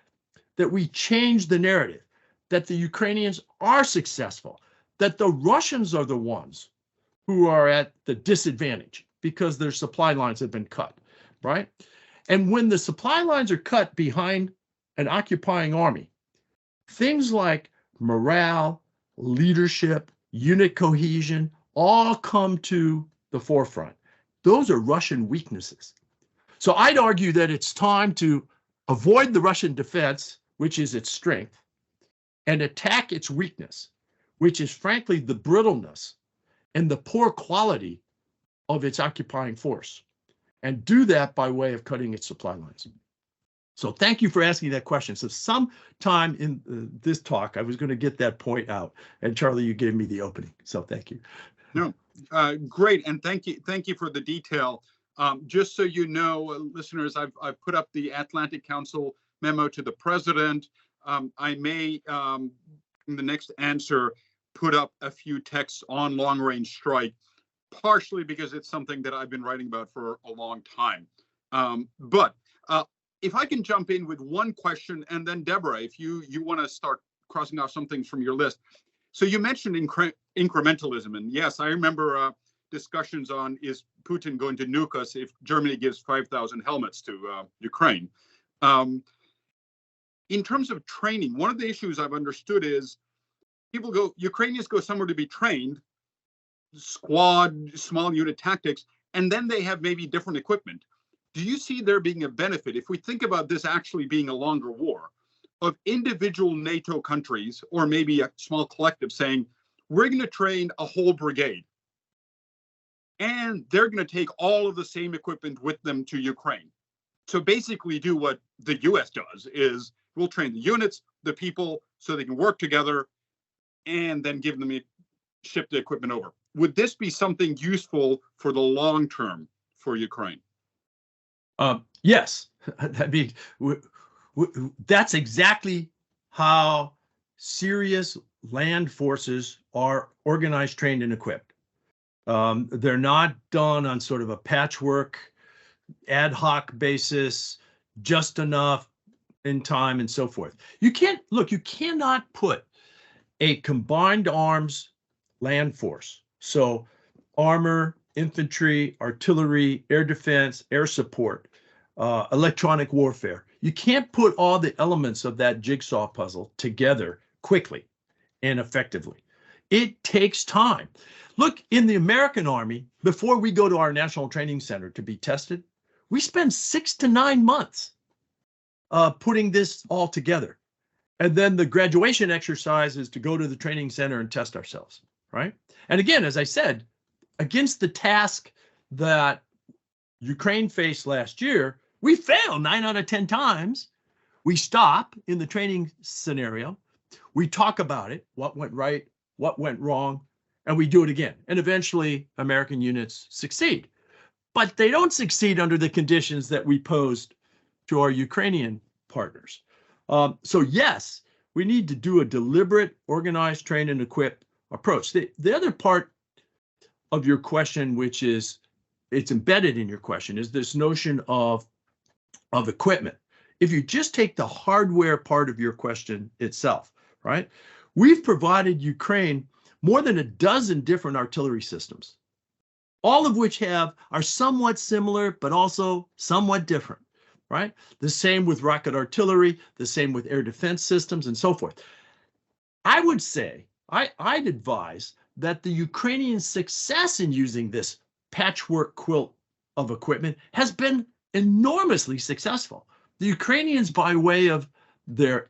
that we change the narrative, that the Ukrainians are successful, that the Russians are the ones who are at the disadvantage because their supply lines have been cut, right? And when the supply lines are cut behind an occupying army, things like morale, leadership, unit cohesion all come to the forefront. Those are Russian weaknesses. So I'd argue that it's time to avoid the Russian defense, which is its strength, and attack its weakness, which is frankly the brittleness and the poor quality of its occupying force, and do that by way of cutting its supply lines. So thank you for asking that question. So sometime in this talk, I was going to get that point out, and Charlie, you gave me the opening. So thank you. No, great, and thank you for the detail. Just so you know, listeners, I've put up the Atlantic Council memo to the president. I may, in the next answer, put up a few texts on long-range strike, partially because it's something that I've been writing about for a long time. But if I can jump in with one question, and then Deborah, if you want to start crossing off some things from your list. So you mentioned incrementalism, and yes, I remember discussions on, is Putin going to nuke us if Germany gives 5,000 helmets to Ukraine? In terms of training, one of the issues I've understood is Ukrainians go somewhere to be trained, squad, small unit tactics, and then they have maybe different equipment. Do you see there being a benefit, if we think about this actually being a longer war, of individual NATO countries, or maybe a small collective saying, we're going to train a whole brigade, and they're going to take all of the same equipment with them to Ukraine? So basically do what the US does, is we'll train the units, the people, so they can work together, and then give them, ship the equipment over. Would this be something useful for the long term for Ukraine? Yes, I mean, that's exactly how serious land forces are organized, trained, and equipped. They're not done on sort of a patchwork, ad hoc basis, just enough in time and so forth. You cannot put a combined arms land force, so armor, infantry, artillery, air defense, air support, electronic warfare. You can't put all the elements of that jigsaw puzzle together quickly and effectively. It takes time. Look, in the American Army, before we go to our National Training Center to be tested, we spend 6 to 9 months putting this all together. And then the graduation exercise is to go to the training center and test ourselves, right? And again, as I said, against the task that Ukraine faced last year, we fail 9 out of 10 times. We stop in the training scenario. We talk about it, what went right, what went wrong, and we do it again. And eventually American units succeed. But they don't succeed under the conditions that we posed to our Ukrainian partners. So yes, we need to do a deliberate, organized, train, and equip approach. The other part of your question, which is, it's embedded in your question, is this notion of equipment. If you just take the hardware part of your question itself, right? We've provided Ukraine more than a dozen different artillery systems, all of which are somewhat similar, but also somewhat different, right? The same with rocket artillery, the same with air defense systems, and so forth. I would say, I'd advise that the Ukrainian success in using this patchwork quilt of equipment has been enormously successful. The Ukrainians, by way of their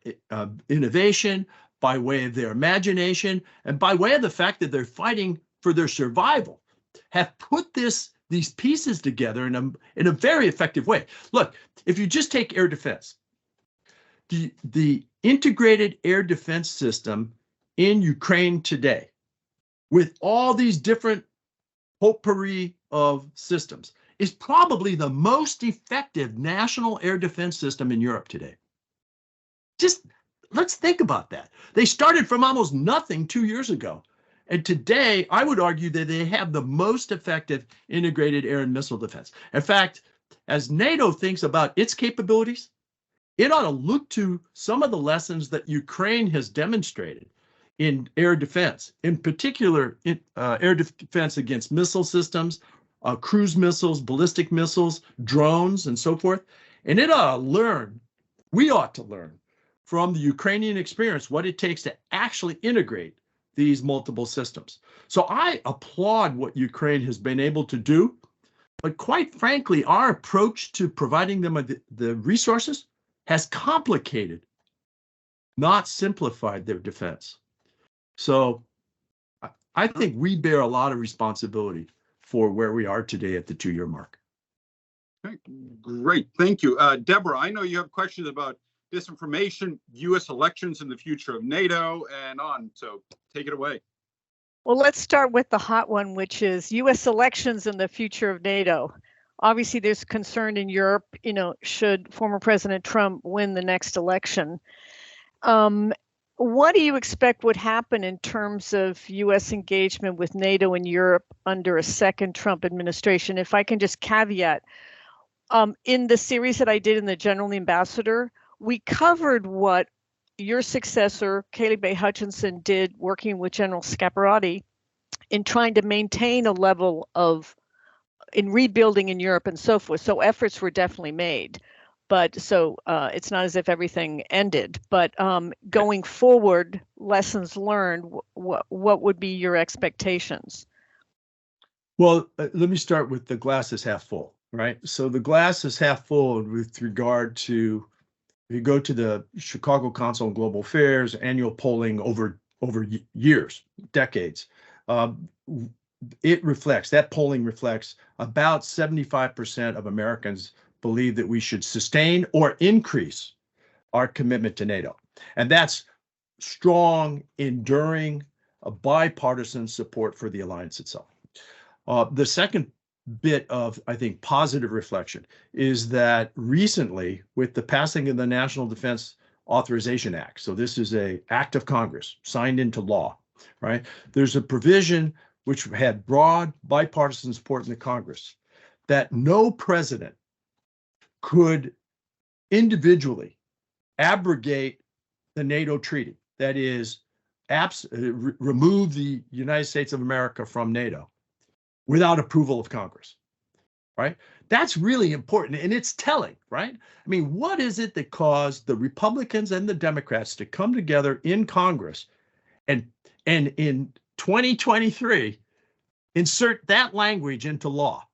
innovation, by way of their imagination, and by way of the fact that they're fighting for their survival, have put these pieces together in a very effective way. Look, if you just take air defense, the integrated air defense system in Ukraine today, with all these different potpourri of systems, is probably the most effective national air defense system in Europe today. Just let's think about that. They started from almost nothing 2 years ago. And today, I would argue that they have the most effective integrated air and missile defense. In fact, as NATO thinks about its capabilities, it ought to look to some of the lessons that Ukraine has demonstrated in air defense, in particular air defense against missile systems, cruise missiles, ballistic missiles, drones, and so forth. And it ought to learn, we ought to learn from the Ukrainian experience what it takes to actually integrate these multiple systems. So I applaud what Ukraine has been able to do, but quite frankly, our approach to providing them with the resources has complicated, not simplified their defense. So I think we bear a lot of responsibility for where we are today at the 2-year mark. Okay, great, thank you. Deborah, I know you have questions about disinformation, U.S. elections and the future of NATO and on, so take it away. Well, let's start with the hot one, which is U.S. elections and the future of NATO. Obviously, there's concern in Europe, should former President Trump win the next election. What do you expect would happen in terms of U.S. engagement with NATO and Europe under a second Trump administration? If I can just caveat, in the series that I did in the General Ambassador, we covered what your successor, Kayleigh Bay Hutchinson, did working with General Scaparrotti in trying to maintain a level in rebuilding in Europe and so forth. So efforts were definitely made. But it's not as if everything ended. But going forward, lessons learned, what would be your expectations? Well, let me start with the glass is half full, right? So the glass is half full with regard to, if you go to the Chicago Council on Global Affairs, annual polling over years, decades, that polling reflects about 75% of Americans believe that we should sustain or increase our commitment to NATO. And that's strong, enduring, bipartisan support for the alliance itself. The second bit of, I think, positive reflection is that recently, with the passing of the National Defense Authorization Act, so this is an act of Congress signed into law, right? There's a provision which had broad bipartisan support in the Congress that no president could individually abrogate the NATO treaty, that is, remove the United States of America from NATO without approval of Congress, right? That's really important, and it's telling, right? I mean, what is it that caused the Republicans and the Democrats to come together in Congress and in 2023 insert that language into law?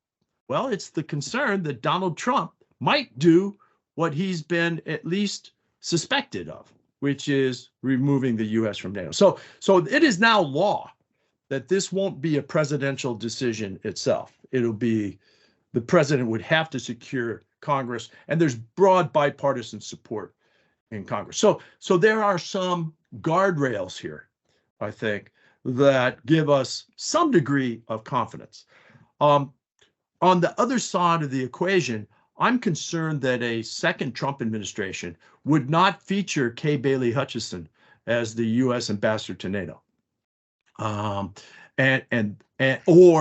Well, it's the concern that Donald Trump might do what he's been at least suspected of, which is removing the U.S. from NATO. So it is now law that this won't be a presidential decision itself. It'll be the president would have to secure Congress, and there's broad bipartisan support in Congress. So there are some guardrails here, I think, that give us some degree of confidence. On the other side of the equation, I'm concerned that a second Trump administration would not feature Kay Bailey Hutchison as the U.S. ambassador to NATO, or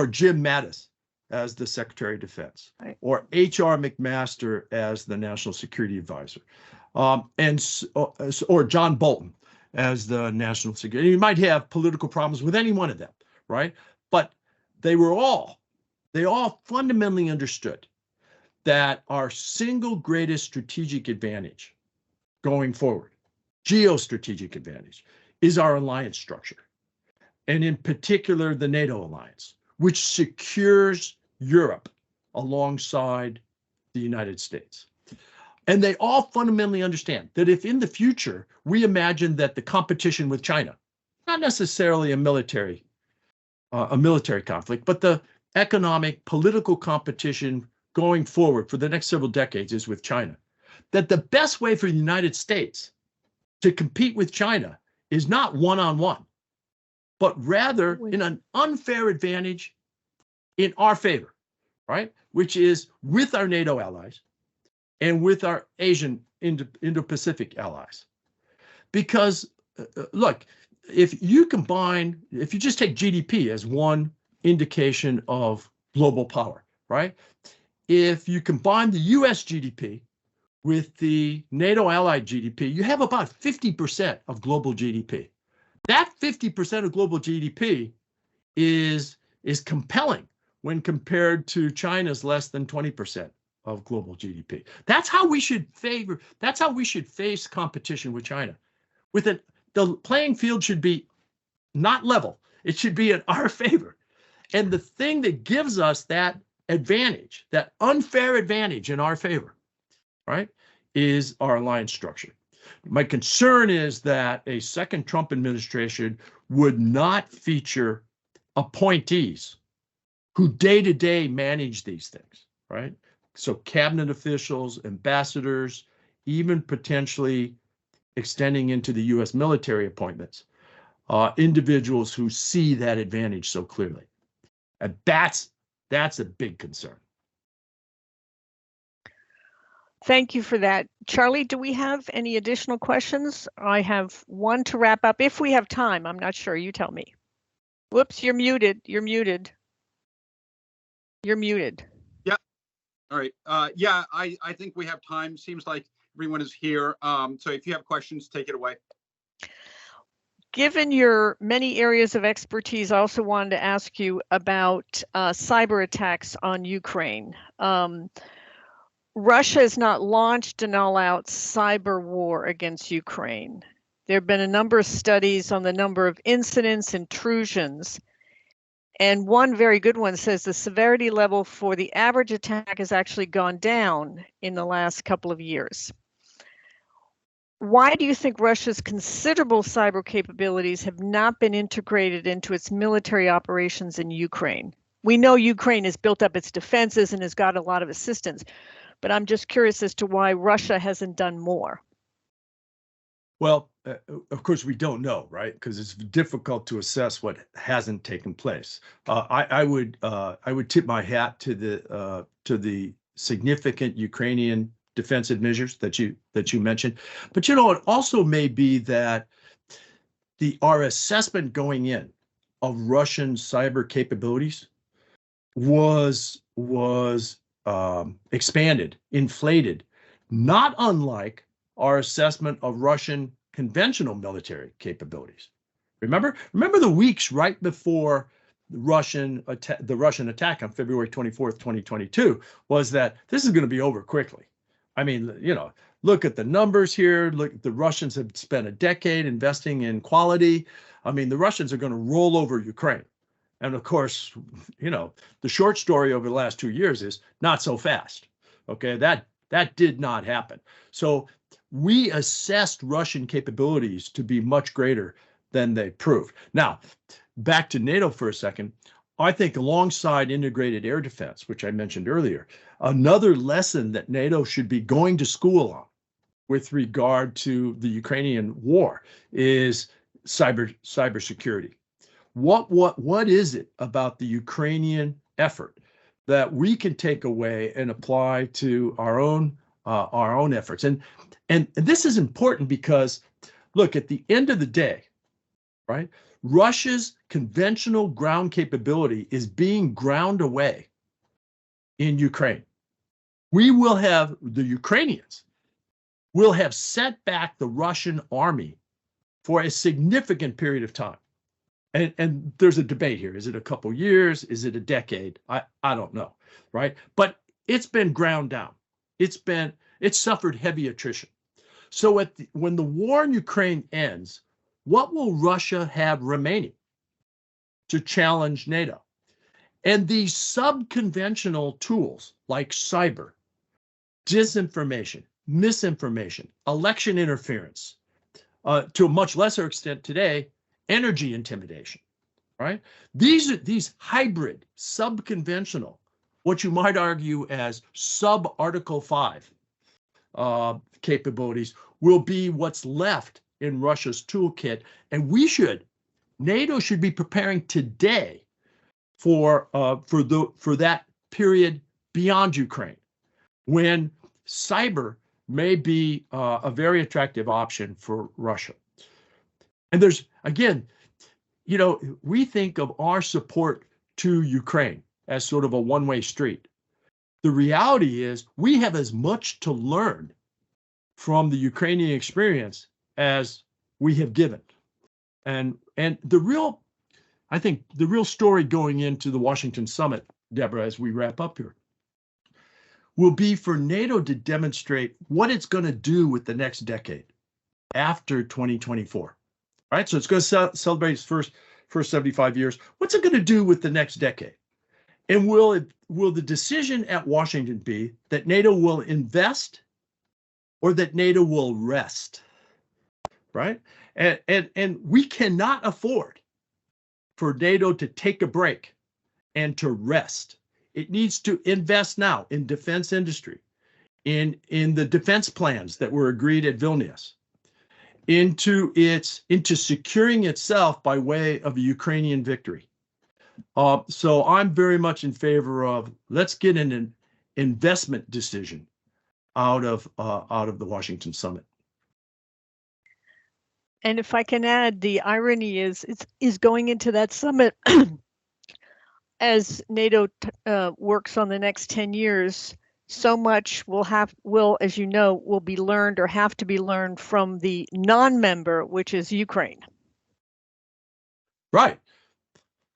Jim Mattis as the Secretary of Defense, right, or H.R. McMaster as the National Security Advisor, or John Bolton as the National Security. You might have political problems with any one of them, right? But they all fundamentally understood that our single greatest strategic advantage going forward, geostrategic advantage, is our alliance structure, and in particular the NATO alliance, which secures Europe alongside the United States. And they all fundamentally understand that if in the future we imagine that the competition with China, not necessarily a military conflict, but the economic, political competition going forward for the next several decades is with China, that the best way for the United States to compete with China is not one-on-one, but rather in an unfair advantage in our favor, right? Which is with our NATO allies and with our Asian Indo-Pacific allies. Because look, if you just take GDP as one indication of global power, right? If you combine the US GDP with the NATO allied GDP, you have about 50% of global GDP. That 50% of global GDP is compelling when compared to China's less than 20% of global GDP. That's how we should face competition with China. The playing field should be not level. It should be in our favor. And the thing that gives us that advantage, that unfair advantage in our favor, right, is our alliance structure. My concern is that a second Trump administration would not feature appointees who day-to-day manage these things, right? So cabinet officials, ambassadors, even potentially extending into the U.S. military appointments, individuals who see that advantage so clearly. And that's a big concern. Thank you for that. Charlie, do we have any additional questions? I have one to wrap up if we have time. I'm not sure. You tell me. Whoops, you're muted. You're muted. You're muted. Yeah. All right. Yeah, I think we have time. Seems like everyone is here. So if you have questions, take it away. Given your many areas of expertise, I also wanted to ask you about cyber attacks on Ukraine. Russia has not launched an all-out cyber war against Ukraine. There have been a number of studies on the number of incidents, intrusions, and one very good one says the severity level for the average attack has actually gone down in the last couple of years. Why do you think Russia's considerable cyber capabilities have not been integrated into its military operations in Ukraine? We know Ukraine has built up its defenses and has got a lot of assistance, but I'm just curious as to why Russia hasn't done more. Well, of course, we don't know, right? Because it's difficult to assess what hasn't taken place. I would tip my hat to the significant Ukrainian defensive measures that you mentioned, but you know, it also may be that our assessment going in of Russian cyber capabilities was expanded, inflated, not unlike our assessment of Russian conventional military capabilities. Remember the weeks right before the Russian attack on February 24th, 2022, was that this is going to be over quickly. I mean, you know, look at the numbers here. Look, the Russians have spent a decade investing in quality. I mean, the Russians are going to roll over Ukraine. And of course, you know, the short story over the last 2 years is not so fast. Okay, that did not happen. So we assessed Russian capabilities to be much greater than they proved. Now, back to NATO for a second. I think alongside integrated air defense, which I mentioned earlier, another lesson that NATO should be going to school on with regard to the Ukrainian war is cybersecurity. What is it about the Ukrainian effort that we can take away and apply to our own efforts? And this is important because, look, at the end of the day, right, Russia's conventional ground capability is being ground away in Ukraine. The Ukrainians will have set back the Russian army for a significant period of time. And there's a debate here. Is it a couple years? Is it a decade? I don't know, right? But it's been ground down. It's suffered heavy attrition. So when the war in Ukraine ends, what will Russia have remaining to challenge NATO? And these sub-conventional tools like cyber, disinformation, misinformation, election interference, to a much lesser extent today, energy intimidation, right? These hybrid, sub-conventional, what you might argue as sub-Article 5 capabilities will be what's left in Russia's toolkit. And NATO should be preparing today for that period beyond Ukraine, when cyber may be a very attractive option for Russia. And there's, again, you know, we think of our support to Ukraine as sort of a one-way street. The reality is we have as much to learn from the Ukrainian experience as we have given. And the real, I think the real story going into the Washington summit, Deborah, as we wrap up here, will be for NATO to demonstrate what it's going to do with the next decade after 2024. All right, so it's going to celebrate its first 75 years. What's it going to do with the next decade? And will the decision at Washington be that NATO will invest or that NATO will rest? Right? And we cannot afford for NATO to take a break and to rest. It needs to invest now in defense industry, in the defense plans that were agreed at Vilnius, into securing itself by way of a Ukrainian victory. So I'm very much in favor of let's get an investment decision out of the Washington summit. And if I can add, the irony is going into that summit as NATO works on the next 10 years. So much will, as you know, will be learned or have to be learned from the non-member, which is Ukraine. Right.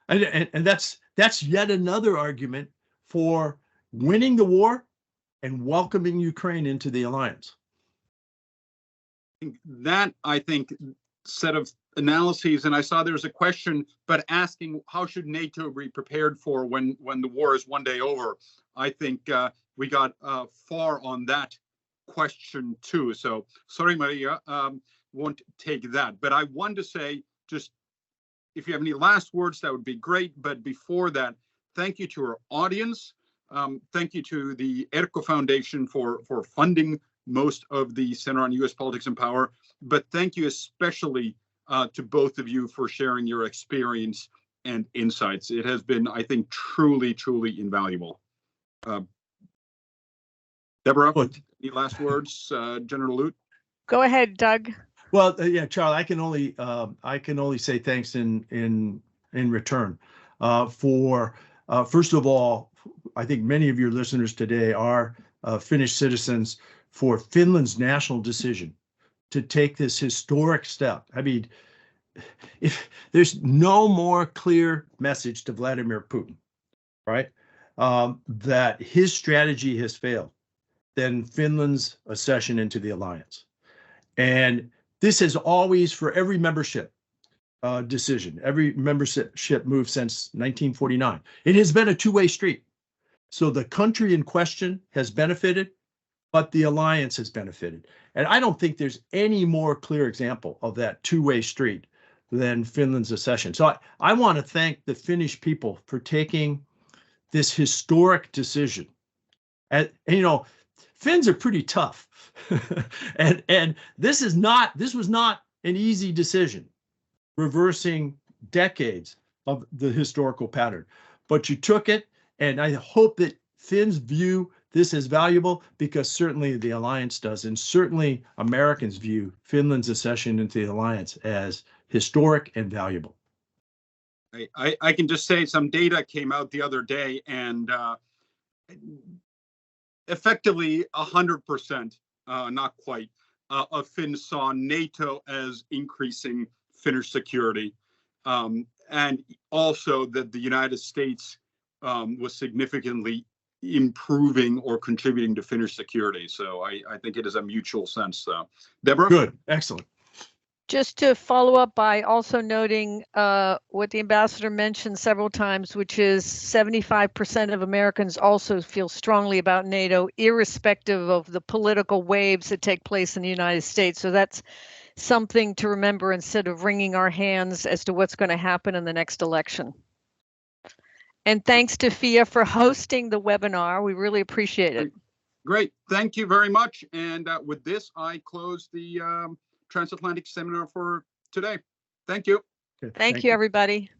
And that's yet another argument for winning the war and welcoming Ukraine into the alliance. That, I think, set of analyses, and I saw there's a question, but asking how should NATO be prepared for when the war is one day over. I think we got far on that question too. So sorry, Maria, won't take that. But I want to say, just if you have any last words, that would be great. But before that, thank you to our audience. Thank you to the ERCO Foundation for funding most of the Center on U.S. Politics and Power. But thank you especially to both of you for sharing your experience and insights. It has been, I think, truly, truly invaluable. Deborah, any last words? General Lute? Go ahead, Doug. Well, yeah, Charlie, I can only say thanks in return for first of all, I think many of your listeners today are Finnish citizens, for Finland's national decision to take this historic step. I mean, if there's no more clear message to Vladimir Putin, right, that his strategy has failed than Finland's accession into the alliance. And this has always, for every membership decision, every membership move since 1949, it has been a two-way street. So the country in question has benefited, but the alliance has benefited. And I don't think there's any more clear example of that two-way street than Finland's accession. So I want to thank the Finnish people for taking this historic decision. And you know, Finns are pretty tough. and this was not an easy decision, reversing decades of the historical pattern. But you took it, and I hope that Finns view this as valuable, because certainly the alliance does, and certainly Americans view Finland's accession into the alliance as historic and valuable. I can just say some data came out the other day, and effectively 100%, not quite, of Finns saw NATO as increasing Finnish security, and also that the United States was significantly improving or contributing to Finnish security. So I think it is a mutual sense. Deborah? Good, excellent. Just to follow up by also noting what the ambassador mentioned several times, which is 75% of Americans also feel strongly about NATO, irrespective of the political waves that take place in the United States. So that's something to remember instead of wringing our hands as to what's going to happen in the next election. And thanks to FIIA for hosting the webinar. We really appreciate it. Great. Thank you very much. And with this, I close the Transatlantic seminar for today. Thank you. Thank you, everybody.